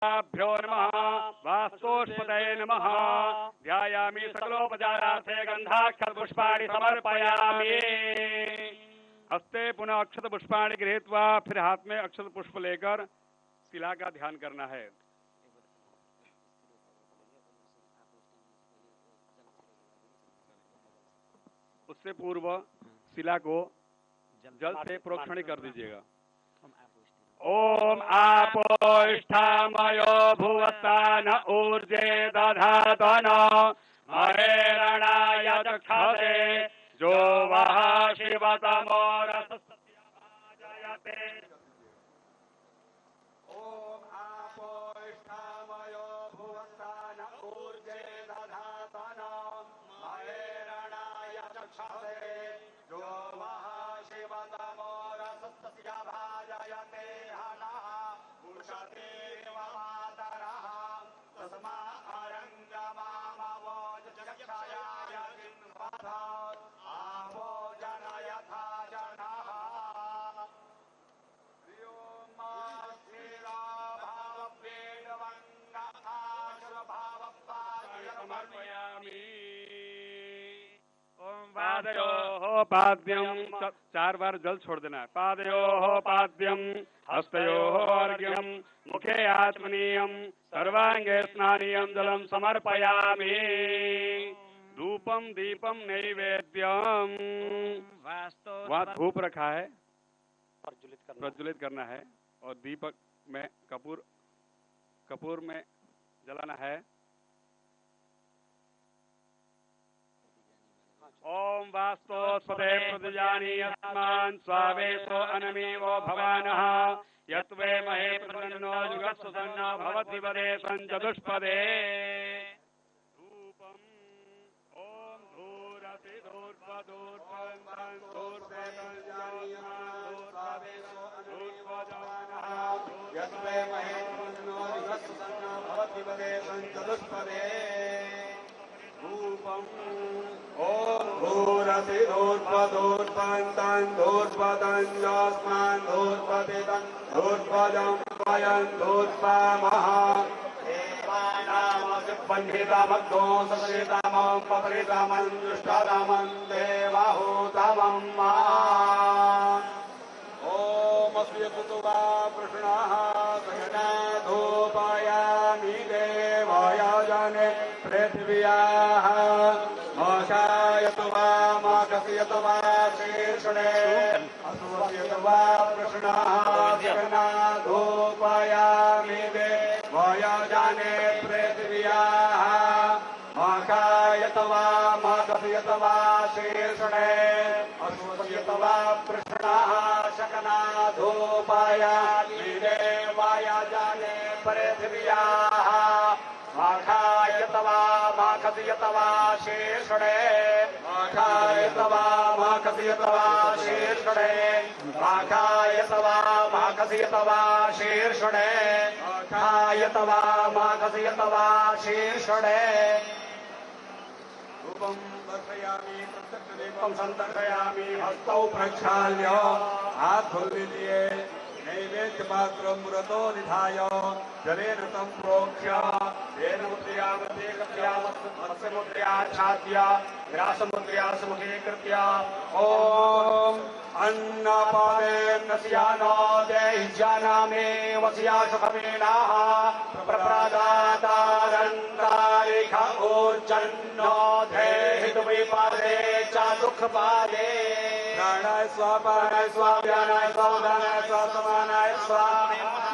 भ्यो नमः वास्तोष्पतये नमः ध्यायामि सकलोपचारार्थे गन्धाक्षतपुष्पाणि समर्पयामि। हस्ते पुनः अक्षत पुष्पाणि गृहीत्वा फिर हाथ में अक्षत पुष्प लेकर शिला का ध्यान करना है। उससे पूर्व शिला को जल से प्रोक्षण कर दीजिएगा। ओम आपोष्ठामयो भुवतान ऊर्जे दधातन महेरणाय दक्षते जो वह शिवतमो रसस्यते। ओम आपोष्ठामयो भुवतान ऊर्जे दधातन महेरणाय दक्षते जो वह शिवतमो रसस्यते भाजयते हनः पुषते मातरः तस्मा अरङ्गमामवोज चक्षयाय जिन्वथ आपो जनयथा जनः। समर्पयामि। ओम पादयोः पाद्यं, 4 बार जल छोड़ देना है। पादयोः पाद्यं हस्तयोः अर्घ्यं मुखे आत्मनीयं सर्वांगे स्नानीयं जलं समर्पयामि। धूपम दीपम नैवेद्यम, वहाँ धूप रखा है, प्रज्वलित करना है और दीपक में कपूर में जलाना है। ओम वास्तोस्पदे प्रजानी अस्मान् स्वावेशो अनमीवो भवानः यत्वे महे प्रतन्नो जुगत्सुसन्नो भवति वदे संचतुष्पदे। धूपम ओम धूरति धूर्पदूर्पं स्वावेशो अनमीवो भवानः यत्वे महे प्रतन्नो जुगत्सुसन्नो भवति वदे संचतुष्पदे। धूपम ओम धूरति धूर्पदूर्पं धूर्पदञ्जस्मान् धूर्पदिदं धूर्पदं वयं धूर्पामः। देवानामसिपन्हितमग्नो सचरितमं पपरितमं दुष्टतमं देवहूतमं मा। ओम अस्यतुवा प्रश्नः सयना धूपयामि देवाय जने पृथिव्याः मोषायतु वा माकसयतु वा शीर्षणे असुवस्यतु वा प्रश्नः सयना धूपयामि देवाय जने पृथिव्याः मोषायतु वा माकसयतु वा शीर्षणे असुवस्यतु वा प्रश्नः शकना धूपयामि देवाय जने पृथिव्याः माखायतवा माखसयतवा शीर्षणे माखायतवा माखसयतवा शीर्षणे माखायतवा माखसयतवा शीर्षणे माखायतवा माखसयतवा शीर्षणे। रूपं दर्शयामि प्रत्यक्षदीपं सन्दर्शयामि हस्तौ प्रक्षाल्य हाथ धुलिये नैवेद्यपात्रं पुरतो निधाय जलेन तं प्रोक्ष्य तेन मुद्रया मध्ये कृत्या मत्स्यमुद्रयाच्छाद्य ग्रासमुद्रया समुखीकृत्य ॐ अन्नपादेन स्यानो देहि जानामे वस्या सुखमेनाः प्रप्रदातारन्तारिख ऊर्जन्नो देहि द्विपादे च दुःखपादे। प्राणाय स्वापानाय स्वाव्यानाय स्वादानाय स्वासमानाय स्वाहा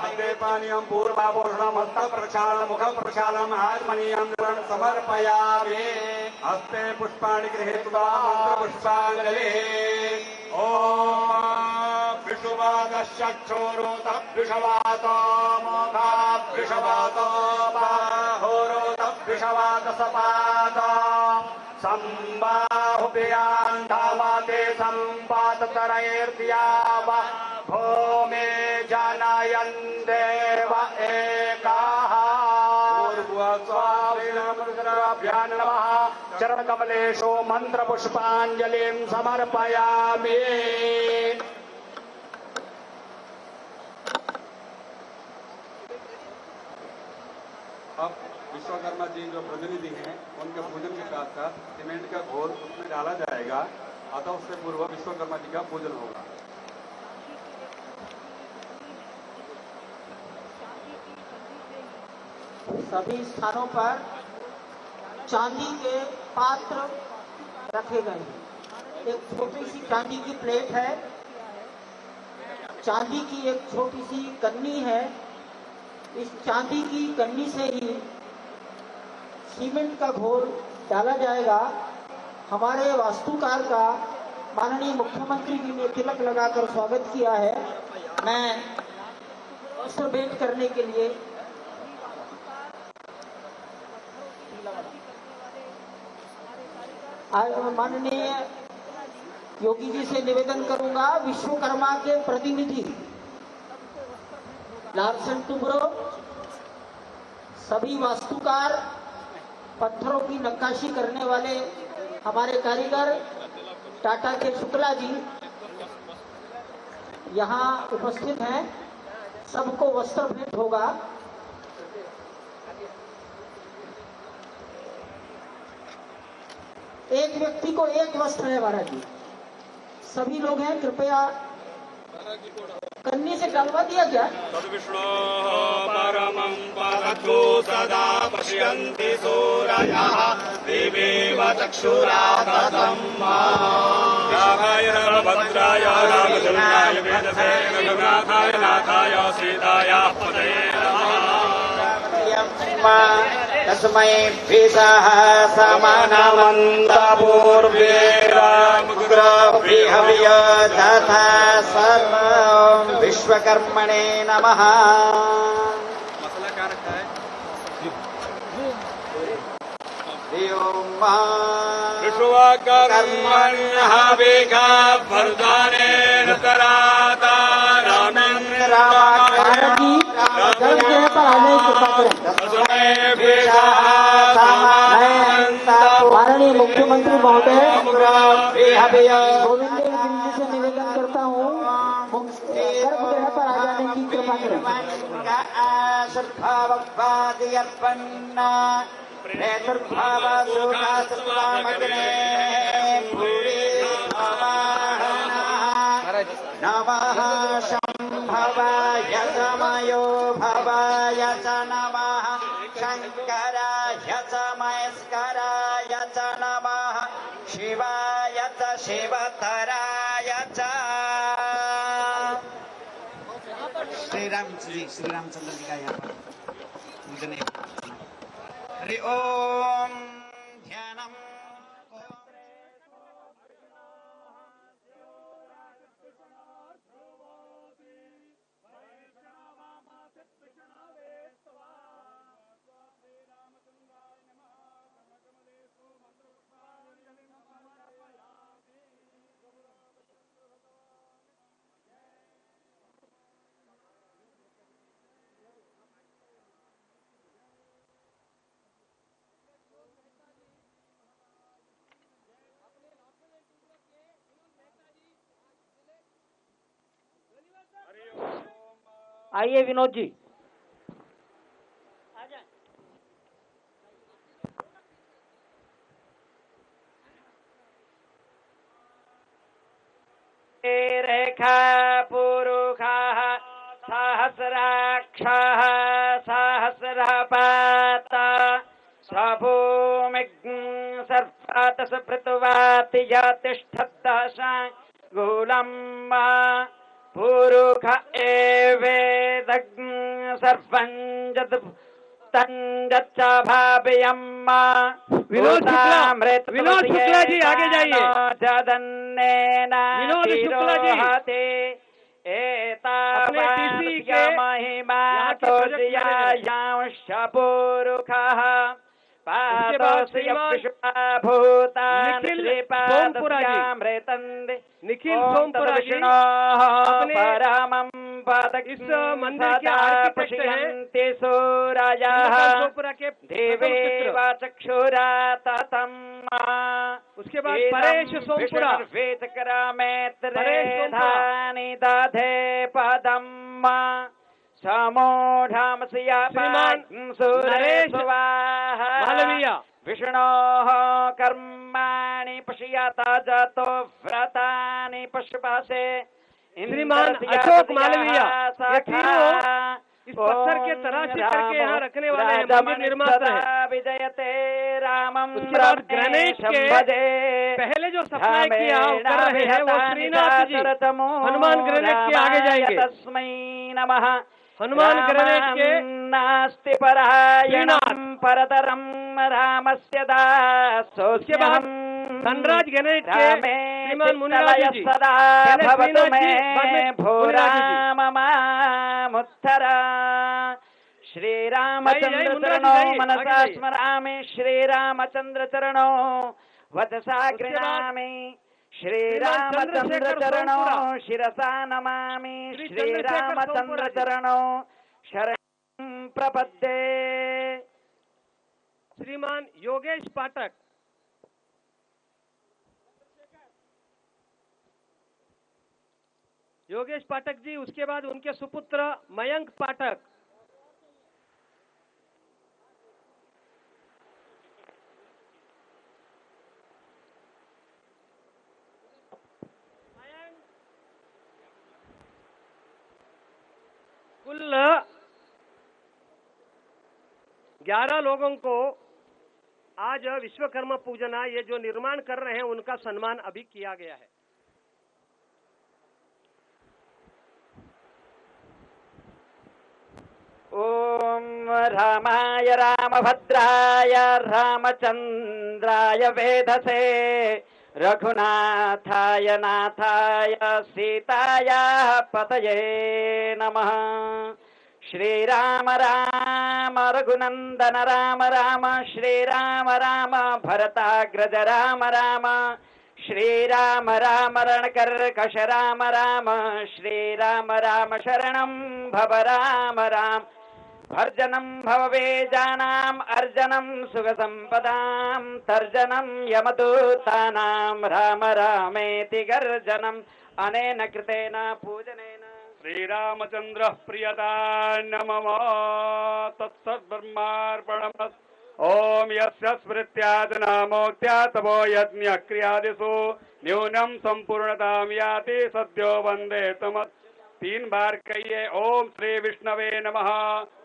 मध्ये पानीयं पूर्वाभूषणं हस्तः प्रक्षालनं मुखं प्रक्षालनम् आत्मनीयं जलं समर्पयामि। हस्ते पुष्पाणि गृहीत्वा मन्त्रपुष्पाञ्जलिः। ॐ विषुवादश्चक्षुरुतभ्युषवातो मोघाभ्युषवातो बाहुरुतभ्युषवादसपाद सम्बाहुभ्यान्धामाते सम्पाततरैर्द्याव भूमे जनयन् देव एकाः। स्वामिनामरुद्राभ्यां नमः। चरणकमलेषु मन्त्रपुष्पाञ्जलिं समर्पयामि। अब विश्वकर्मा जी जो प्रतिनिधि हैं उनके पूजन के साथ साथ सीमेंट का घोल उसमें डाला जाएगा, अतः उससे पूर्व विश्वकर्मा जी का पूजन होगा। सभी स्थानों पर चांदी के पात्र रखे गए हैं। एक छोटी सी चांदी की प्लेट है, चांदी की एक छोटी सी कन्नी है। इस चांदी की कन्नी से ही सीमेंट का घोल डाला जाएगा। हमारे वास्तुकार का माननीय मुख्यमंत्री जी ने तिलक लगाकर स्वागत किया है। मैं वस्त्र भेंट करने के लिए माननीय योगी जी से निवेदन करूंगा, विश्वकर्मा के प्रतिनिधि लार्सन टुब्रो, सभी वास्तुकार, पत्थरों की नक्काशी करने वाले हमारे कारीगर टाटा के शुक्ला जी यहाँ उपस्थित हैं। सबको वस्त्र भेंट होगा। एक व्यक्ति को एक वस्त्र है महाराज जी। सभी लोग हैं, कृपया कन्नी से डलवा दिया क्या? तद्विष्णु परमं पदतो सदा पश्यन्ति सूरयः देवेव चक्षुरागतं रामाय भद्राय रामचन्द्राय वेदसे रघुनाथाय नाथाय सीताय पतये नमः। तस्मै द्विषः समानमन्तपूर्वेरामुग्रविहव्य तथा सर्वं विश्वकर्मणे नमः। विश्वकर्मण्यः वेगा वरदानेन तराता माननीय मुख्यमंत्री महोदय गोविंद जी से निवेदन करता हूँ, गर्भगृह पर आ जाने की कृपा करें। नमः शंभवाय समयो भवाय च नमः शंकराय च महेश्वराय च नमः शिवाय च शिवतराय च। श्री रामचंद्र जी का यहाँ पर पूजन है। हरि ओम ध्यानम। आइए विनोद जी। रेखा पुरुषः सहस्राक्षः सहस्रपाता स्वभूमिं सर्वात् सुपृतवाति यतिष्ठद्दशाङ्गुलं पुरुष एवेदग्ं सर्वं तंगच्च भाव्यम्मा। विनोद शुक्ला जी आगे जाइए। विनोद शुक्ला जी अपने टीसी के महिमा तो पुरुषः निखिल सोमपुरा जी अपने इस मंदिर के आर्किटेक्ट हैं। सोमपुरा के देवेवा चक्षुरा ततम्मा। उसके बाद परेश सोमपुरा धानी दधे पदम्मा समूढ़म श्रीमान नरेश विष्णोः कर्माणि पश्यता जातो व्रतानि पशुपासे श्रीमान अशोक मालवीय, ये तीनों इस पत्थर के तराशी करके यहाँ रखने वाले हैं, मंदिर निर्माता है। विजयते रामम उसके बाद ग्रेनाइट के पहले जो सप्लाई किया कर रहे हैं वो श्रीनाथ जी हनुमान ग्रेनाइट के आगे जाएंगे। तस्मै नमः। हनुमान ग्रेनाइट के नास्ति परायणं परतरं रामस्य उसके बाद दासोऽस्म्यहम्। धनराज ग्रेनाइट के श्रीमान मुनिराज जी, सदा पहले भवतु श्रीनाथ जी, बाद मे में भो मुनिराज जी। राम मामुत्तरा। श्रीरामचंद्र मुनिराज चरणो जी, मनसा आगे जाइए। स्मरामि श्रीरामचंद्र चरणो वचसा उसके बाद गृह्णामि श्रीरामचंद्र चंद्रशेखर चरणो सोमपुरा। शिरसा नमामि श्री चंद्रशेखर श्रीरामचंद्र सोमपुरा जी। चरणो शरणं प्रपद्ये। श्रीमान योगेश पाठक, योगेश पाठक जी, उसके बाद उनके सुपुत्र मयंक पाठक। कुल 11 लोगों को आज विश्वकर्मा पूजना ये जो निर्माण कर रहे हैं उनका सम्मान अभी किया गया है। ओम रामाय रामभद्राय रामचंद्राय वेधसे रघुनाथाय नाथाय सीताय पतये नमः। श्रीराम राम रघुनंदन राम राम श्रीराम राम भरताग्रज राम राम श्रीराम राम रणकर्कश राम राम श्रीराम राम शरणं भव राम राम भर्जनं भववेजानाम् अर्जनं सुखसम्पदां तर्जनं यमदूतानां राम रामेति गर्जनम् अनेन कृतेन पूजनेन। श्रीरामचंद्र प्रियता नमः तत्सद्ब्रह्मार्पणमस्तु। ओम यस्य स्मृत्यादनामोक्त्या तवो यज्ञ क्रियादिषु न्यूनम संपूर्णतां याति सद्यो वंदे तम। 3 बार कहिए ओम श्री विष्णवे नमः,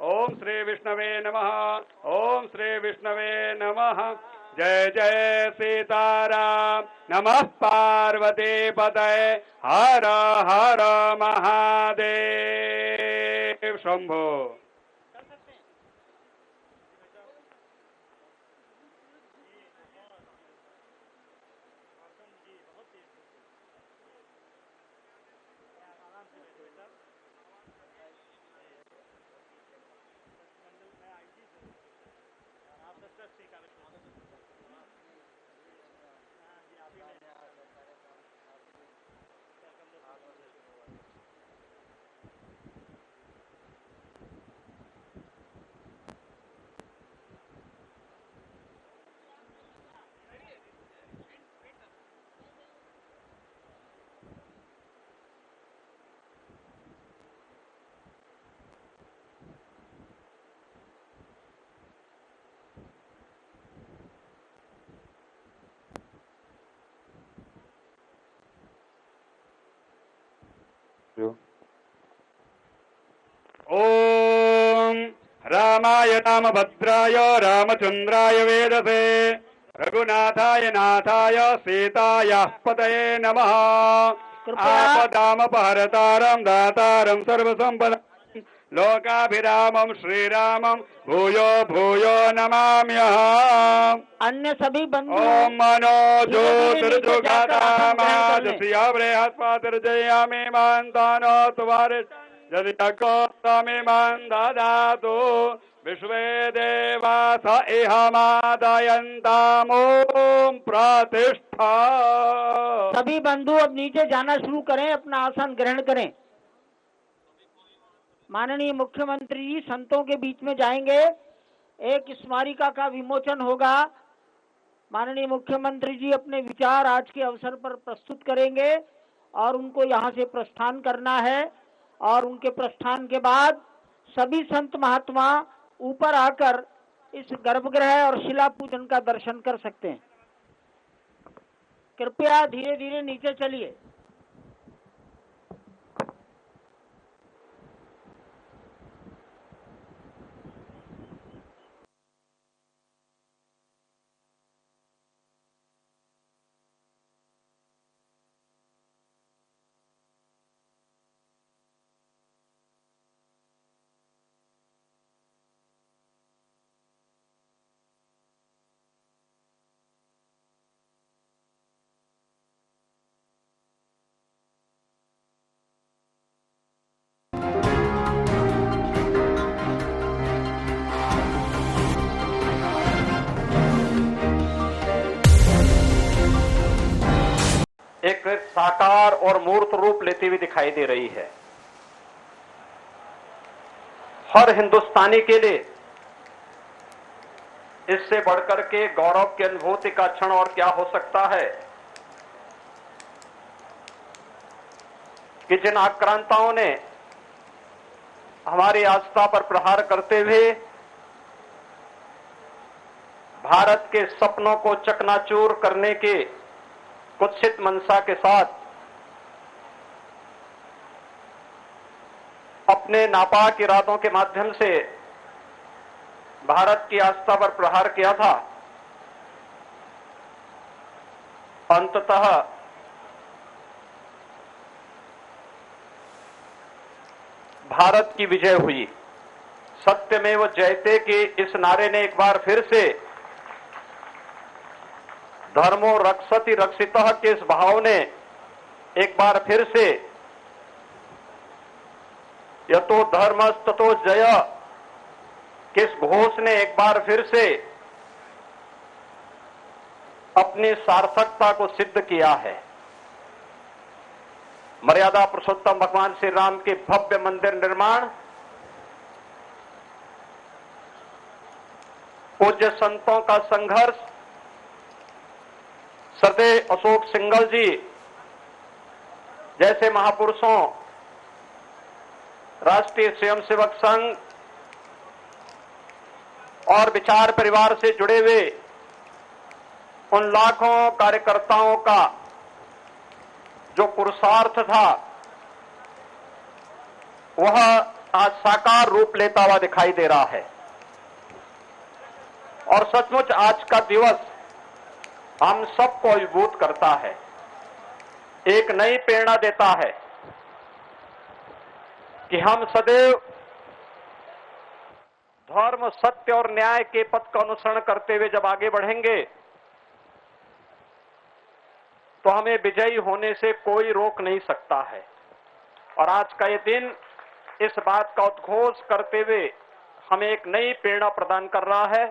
ओम श्री विष्णवे नमः, ओम श्री विष्णवे नमः। जय जय सीताराम। नमः पार्वती पतये हर हर महादेव शंभो। ओम रामाय रामभद्राय रामचंद्राय वेदसे रघुनाथाय नाथाय सीताय पतये नमः। आपदामपहरतारं दातारं सर्वसंपदां लोकाभिरामं श्रीरामं भूयो भूयो नमाम्यहम्। अन्य सभी बंधु ओम मनो ज्योतिर्जुगातामाजसिया बृहस्पतिर्जयामि मान्तानो तुवारे यदि तकोत्तमे मान ददातु विश्वे देवा स इहमादयन्ताम् ओम प्रतिष्ठा। सभी बंधु अब नीचे जाना शुरू करें, अपना आसन ग्रहण करें। माननीय मुख्यमंत्री जी संतों के बीच में जाएंगे, एक स्मारिका का विमोचन होगा। माननीय मुख्यमंत्री जी अपने विचार आज के अवसर पर प्रस्तुत करेंगे और उनको यहाँ से प्रस्थान करना है। और उनके प्रस्थान के बाद सभी संत महात्मा ऊपर आकर इस गर्भगृह और शिला पूजन का दर्शन कर सकते हैं। कृपया धीरे धीरे नीचे चलिए। एक साकार और मूर्त रूप लेती हुई दिखाई दे रही है। हर हिंदुस्तानी के लिए इससे बढ़कर के गौरव की अनुभूति का क्षण और क्या हो सकता है कि जिन आक्रांताओं ने हमारी आस्था पर प्रहार करते हुए भारत के सपनों को चकनाचूर करने के कुत्सित मंशा के साथ अपने नापाक इरादों के माध्यम से भारत की आस्था पर प्रहार किया था, अंततः भारत की विजय हुई। सत्यमेव जयते के इस नारे ने एक बार फिर से धर्मो रक्षति रक्षितः के इस भाव ने एक बार फिर से यतो धर्मस्ततो जय के इस घोष ने एक बार फिर से अपनी सार्थकता को सिद्ध किया है। मर्यादा पुरुषोत्तम भगवान श्री राम के भव्य मंदिर निर्माण, पूज्य संतों का संघर्ष, सदैव अशोक सिंघल जी जैसे महापुरुषों, राष्ट्रीय स्वयंसेवक संघ और विचार परिवार से जुड़े हुए उन लाखों कार्यकर्ताओं का जो पुरुषार्थ था वह आज साकार रूप लेता हुआ दिखाई दे रहा है। और सचमुच आज का दिवस हम सबको अभिभूत करता है, एक नई प्रेरणा देता है कि हम सदैव धर्म, सत्य और न्याय के पथ का अनुसरण करते हुए जब आगे बढ़ेंगे तो हमें विजयी होने से कोई रोक नहीं सकता है। और आज का ये दिन इस बात का उद्घोष करते हुए हमें एक नई प्रेरणा प्रदान कर रहा है।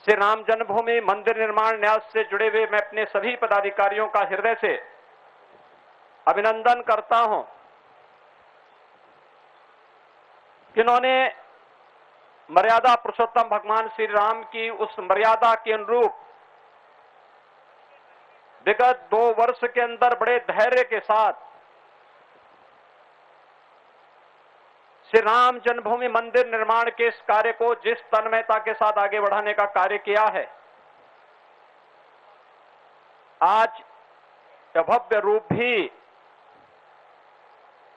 श्री राम जन्मभूमि मंदिर निर्माण न्यास से जुड़े हुए मैं अपने सभी पदाधिकारियों का हृदय से अभिनंदन करता हूं, जिन्होंने मर्यादा पुरुषोत्तम भगवान श्री राम की उस मर्यादा के अनुरूप विगत 2 वर्ष के अंदर बड़े धैर्य के साथ श्री राम जन्मभूमि मंदिर निर्माण के इस कार्य को जिस तन्मयता के साथ आगे बढ़ाने का कार्य किया है, आज यह भव्य रूप भी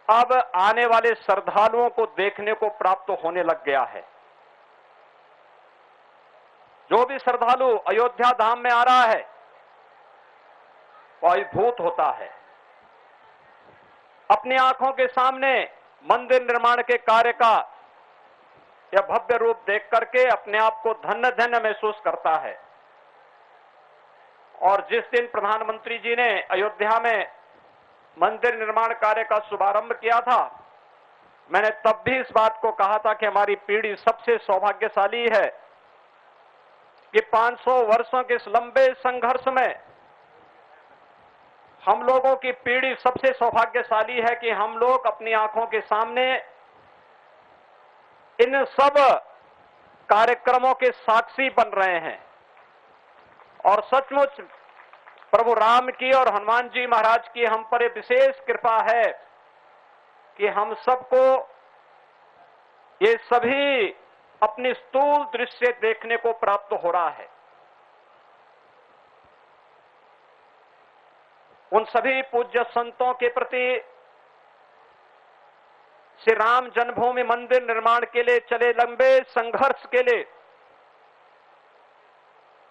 अब आने वाले श्रद्धालुओं को देखने को प्राप्त होने लग गया है। जो भी श्रद्धालु अयोध्या धाम में आ रहा है वह अभिभूत होता है। अपनी आंखों के सामने मंदिर निर्माण के कार्य का यह भव्य रूप देख करके अपने आप को धन्य धन्य महसूस करता है। और जिस दिन प्रधानमंत्री जी ने अयोध्या में मंदिर निर्माण कार्य का शुभारंभ किया था, मैंने तब भी इस बात को कहा था कि हमारी पीढ़ी सबसे सौभाग्यशाली है कि 500 वर्षों के इस लंबे संघर्ष में हम लोगों की पीढ़ी सबसे सौभाग्यशाली है कि हम लोग अपनी आंखों के सामने इन सब कार्यक्रमों के साक्षी बन रहे हैं। और सचमुच प्रभु राम की और हनुमान जी महाराज की हम पर विशेष कृपा है कि हम सबको ये सभी अपनी स्थूल दृश्य से देखने को प्राप्त हो रहा है। उन सभी पूज्य संतों के प्रति, श्री राम जन्मभूमि मंदिर निर्माण के लिए चले लंबे संघर्ष के लिए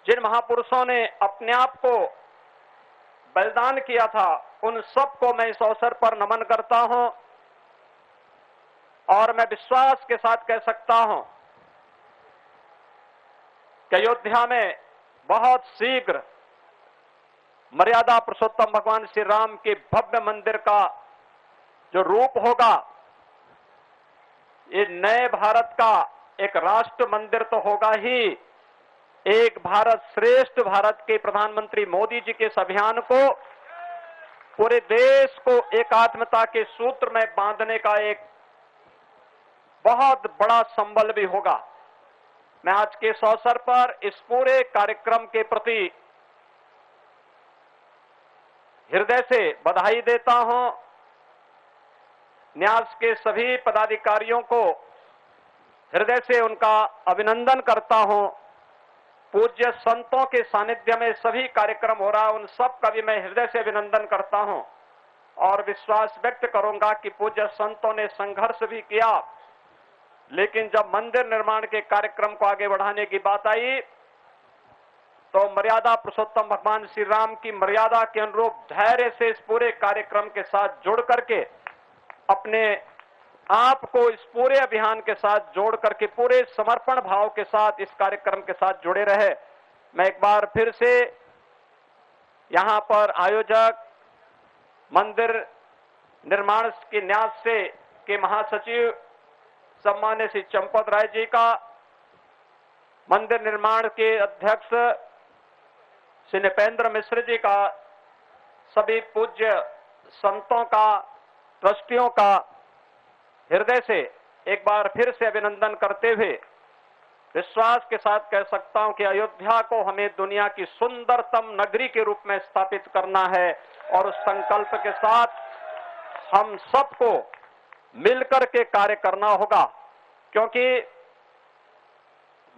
जिन महापुरुषों ने अपने आप को बलिदान किया था, उन सबको मैं इस अवसर पर नमन करता हूं और मैं विश्वास के साथ कह सकता हूं कि अयोध्या में बहुत शीघ्र मर्यादा पुरुषोत्तम भगवान श्री राम के भव्य मंदिर का जो रूप होगा, ये नए भारत का एक राष्ट्र मंदिर तो होगा ही, एक भारत श्रेष्ठ भारत के प्रधानमंत्री मोदी जी के इस अभियान को पूरे देश को एकात्मता के सूत्र में बांधने का एक बहुत बड़ा संबल भी होगा। मैं आज के इस अवसर पर इस पूरे कार्यक्रम के प्रति हृदय से बधाई देता हूं। न्यास के सभी पदाधिकारियों को हृदय से उनका अभिनंदन करता हूं। पूज्य संतों के सानिध्य में सभी कार्यक्रम हो रहा है, उन सब का भी मैं हृदय से अभिनंदन करता हूं और विश्वास व्यक्त करूंगा कि पूज्य संतों ने संघर्ष भी किया, लेकिन जब मंदिर निर्माण के कार्यक्रम को आगे बढ़ाने की बात आई तो मर्यादा पुरुषोत्तम भगवान श्री राम की मर्यादा के अनुरूप धैर्य से इस पूरे कार्यक्रम के साथ जुड़ करके अपने आप को इस पूरे अभियान के साथ जोड़ करके पूरे समर्पण भाव के साथ इस कार्यक्रम के साथ जुड़े रहे। मैं एक बार फिर से यहां पर आयोजक, मंदिर निर्माण के न्यास से के महासचिव सम्मान्य श्री चंपत राय जी का, मंदिर निर्माण के अध्यक्ष श्री नृपेंद्र मिश्र जी का, सभी पूज्य संतों का, ट्रस्टियों का हृदय से एक बार फिर से अभिनंदन करते हुए विश्वास के साथ कह सकता हूं कि अयोध्या को हमें दुनिया की सुंदरतम नगरी के रूप में स्थापित करना है और उस संकल्प के साथ हम सबको मिलकर के कार्य करना होगा, क्योंकि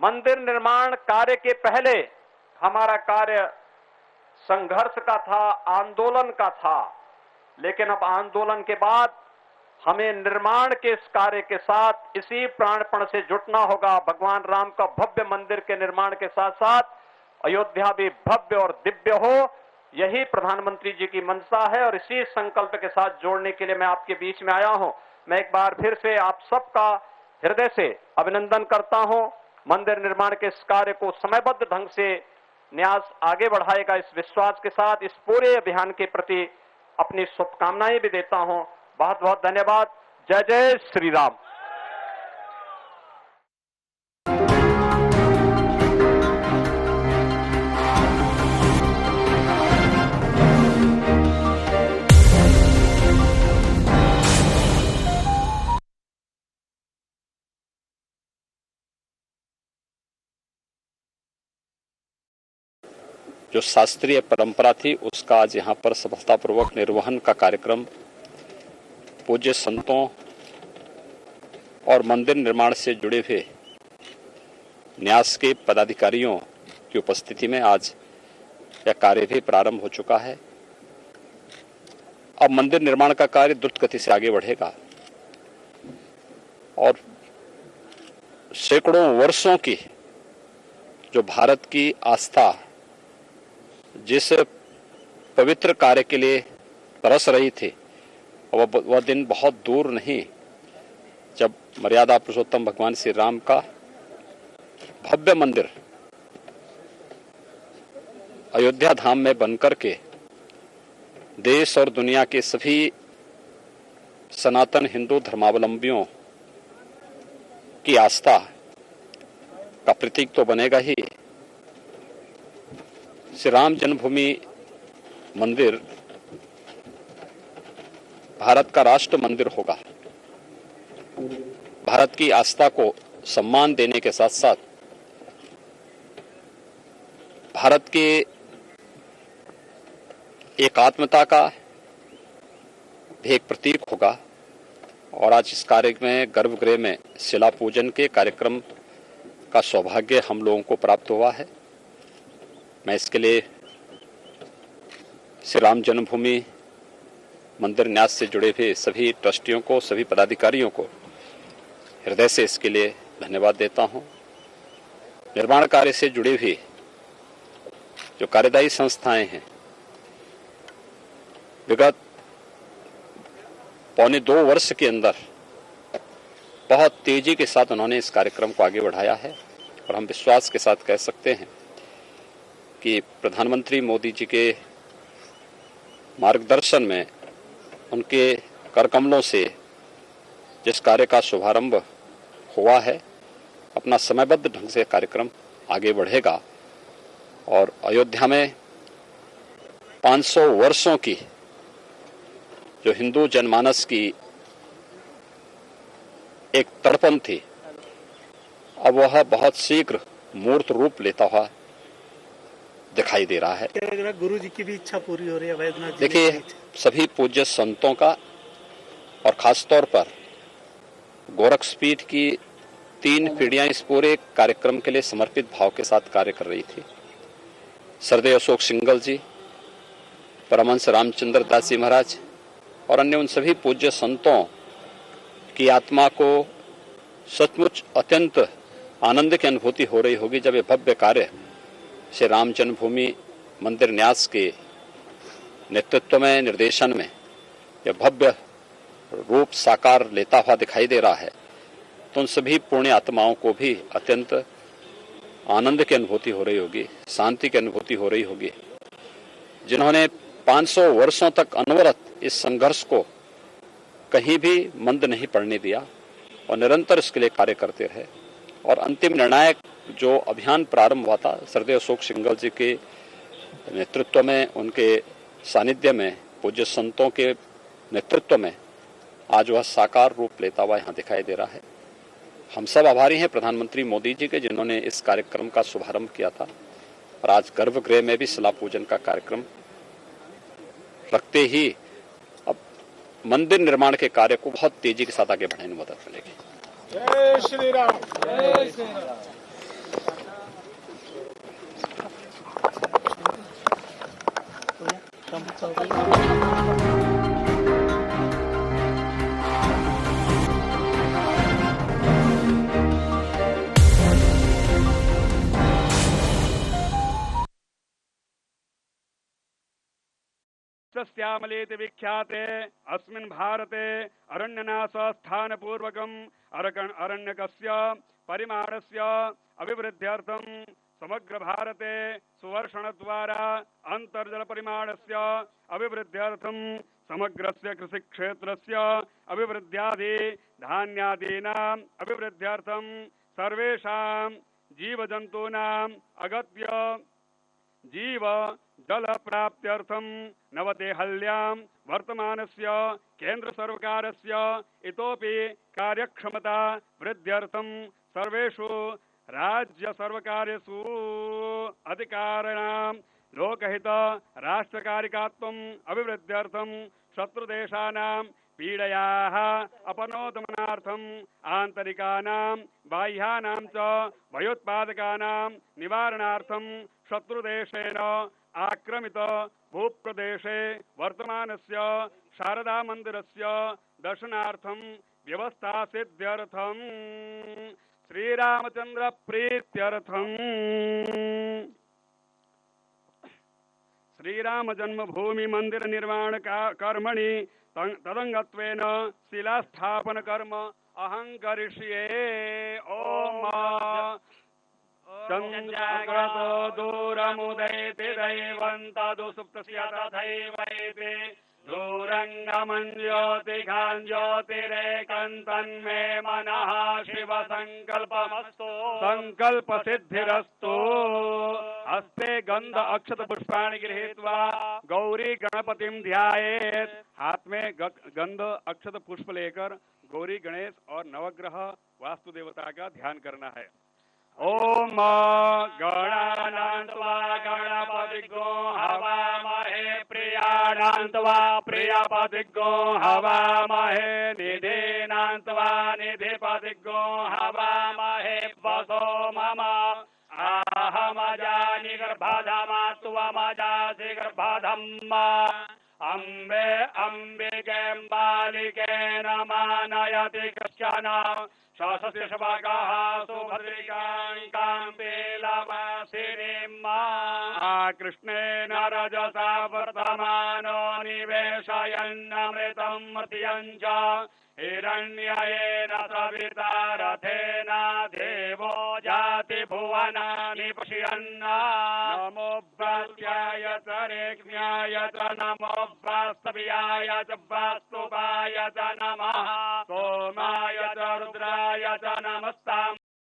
मंदिर निर्माण कार्य के पहले हमारा कार्य संघर्ष का था, आंदोलन का था, लेकिन अब आंदोलन के बाद हमें निर्माण के इस कार्य के साथ इसी प्राणपण से जुटना होगा। भगवान राम का भव्य मंदिर के निर्माण के साथ साथ अयोध्या भी भव्य और दिव्य हो, यही प्रधानमंत्री जी की मंशा है और इसी संकल्प के साथ जोड़ने के लिए मैं आपके बीच में आया हूं। मैं एक बार फिर से आप सबका हृदय से अभिनंदन करता हूं। मंदिर निर्माण के इस कार्य को समयबद्ध ढंग से न्यास आगे बढ़ाएगा, इस विश्वास के साथ इस पूरे अभियान के प्रति अपनी शुभकामनाएं भी देता हूं। बहुत बहुत धन्यवाद। जय जय श्री राम। जो शास्त्रीय परंपरा थी उसका आज यहाँ पर सफलतापूर्वक निर्वहन का कार्यक्रम पूज्य संतों और मंदिर निर्माण से जुड़े हुए न्यास के पदाधिकारियों की उपस्थिति में आज यह कार्य भी प्रारंभ हो चुका है। अब मंदिर निर्माण का कार्य द्रुत गति से आगे बढ़ेगा और सैकड़ों वर्षों की जो भारत की आस्था जिस पवित्र कार्य के लिए तरस रही थी, वह दिन बहुत दूर नहीं जब मर्यादा पुरुषोत्तम भगवान श्री राम का भव्य मंदिर अयोध्या धाम में बनकर के देश और दुनिया के सभी सनातन हिंदू धर्मावलंबियों की आस्था का प्रतीक तो बनेगा ही। श्री राम जन्मभूमि मंदिर भारत का राष्ट्र मंदिर होगा। भारत की आस्था को सम्मान देने के साथ साथ भारत के एकात्मता का भी एक प्रतीक होगा। और आज इस कार्य में गर्भगृह में शिला पूजन के कार्यक्रम का सौभाग्य हम लोगों को प्राप्त हुआ है। मैं इसके लिए श्री राम जन्मभूमि मंदिर न्यास से जुड़े हुए सभी ट्रस्टियों को, सभी पदाधिकारियों को हृदय से इसके लिए धन्यवाद देता हूं। निर्माण कार्य से जुड़े हुए जो कार्यदायी संस्थाएं हैं, विगत पौने 2 वर्ष के अंदर बहुत तेजी के साथ उन्होंने इस कार्यक्रम को आगे बढ़ाया है और हम विश्वास के साथ कह सकते हैं कि प्रधानमंत्री मोदी जी के मार्गदर्शन में, उनके करकमलों से जिस कार्य का शुभारंभ हुआ है, अपना समयबद्ध ढंग से कार्यक्रम आगे बढ़ेगा और अयोध्या में 500 वर्षों की जो हिंदू जनमानस की एक तड़पन थी, अब वह बहुत शीघ्र मूर्त रूप लेता हुआ दिखाई दे रहा है। गुरु जी की भी इच्छा पूरी हो रही है वैद्यनाथ जी। देखिए, सभी पूज्य संतों का और खासतौर पर गोरक्षपीठ की 3 पीढ़ियां इस पूरे कार्यक्रम के लिए समर्पित भाव के साथ कार्य कर रही थी। सरदेव अशोक सिंगल जी, परमहंस रामचंद्र दास जी महाराज और अन्य उन सभी पूज्य संतों की आत्मा को सचमुच अत्यंत आनंद की अनुभूति हो रही होगी जब ये भव्य कार्य श्री राम जन्मभूमि मंदिर न्यास के नेतृत्व में, निर्देशन में यह भव्य रूप साकार लेता हुआ दिखाई दे रहा है। तो उन सभी पुण्य आत्माओं को भी अत्यंत आनंद की अनुभूति हो रही होगी, शांति की अनुभूति हो रही होगी, जिन्होंने 500 वर्षों तक अनवरत इस संघर्ष को कहीं भी मंद नहीं पड़ने दिया और निरंतर इसके लिए कार्य करते रहे। और अंतिम निर्णायक जो अभियान प्रारंभ हुआ था सरदेव अशोक सिंगल जी के नेतृत्व में, उनके सानिध्य में, पूज्य संतों के नेतृत्व में आज वह साकार रूप लेता हुआ यहाँ दिखाई दे रहा है। हम सब आभारी हैं प्रधानमंत्री मोदी जी के, जिन्होंने इस कार्यक्रम का शुभारंभ किया था और आज गर्भगृह में भी शिला पूजन का कार्यक्रम रखते ही अब मंदिर निर्माण के कार्य को बहुत तेजी के साथ आगे बढ़ाने में मदद मिलेगी। जय श्री राम। जय श्री राम। श्यामलेति विख्याते अस्मिन् भारते अरण्यनाश स्थान पूर्वकम् अरण्यकस्य परिमाणस्य अभिवृद्ध्यर्थं समग्र भारते सुवर्षणद्वारा अंतर्जल परिमाणस्य अभिवृद्ध्यर्थं समग्रस्य कृषिक्षेत्रस्य अभिवृद्ध्यादि धान्यादीनाम् अभिवृद्ध्यर्थं सर्वेषां जीवजन्तूनाम् अगत्य जीव जल प्राप्त्यर्थं नवदेहल्यां वर्तमानस्य केंद्र सर्वकारस्य इतोपि कार्यक्षमता वृद्ध्यर्थं सर्वेषु राज्य सर्वकारेषु अधिकारिणां लोकहित राष्ट्रकारिकात्वम् अभिवृद्ध्यर्थं शत्रुदेशानां पीडयाः अपनोदमनार्थम् आन्तरिकानां बाह्यानां च भयोत्पादकानां निवारणार्थं शत्रुदेशेन आक्रमित भूप्रदेशे वर्तमानस्य शारदा मंदिरस्य दर्शनार्थं व्यवस्था सिद्ध्यर्थं श्रीरामचंद्र प्रीत्यर्थं श्रीराम जन्मभूमि मंदिर निर्माण कर्मणि तदंगत्वेन शिलास्थापन कर्म अहं करिष्ये। ओम चन्द्राग्रतो दूरमुदयति दैवन्तदु सुप्तस्य तथैवैति दूरङ्गमञ्ज्योतिघां ज्योतिरेकन्तन्मे मनः शिव सङ्कल्पमस्तु सङ्कल्पसिद्धिरस्तु। हस्ते गंध अक्षत पुष्पाणि गृहीत्वा गौरी गणपतिं ध्यायेत्। हाथ में गंध अक्षत पुष्प लेकर गौरी गणेश और नवग्रह वास्तु देवता का ध्यान करना है। ओम गणानान्त्वा गणपतिगो हवामहे प्रियाणान्त्वा प्रियपतिगो हवामहे निधीनान्त्वा निधिपतिगो हवामहे वसो मम आहमजानि गर्भाधामा त्वमजासि गर्भाधम् अम्बे अम्बिके बालिके नमानयति कश्चन शासस्य शवागाः सुभद्रिकां पेलमासिनीम् कृष्णेन रजसा वर्तमानो निवेशयन्नमृतं मर्त्यञ्च हिरण्ययेन सविता रथेन देवो जाति भुवनानि पश्यन् नमो भ्रात्याय च रेक्म्याय च नमो वास्तव्याय च वास्तुवाय च नमः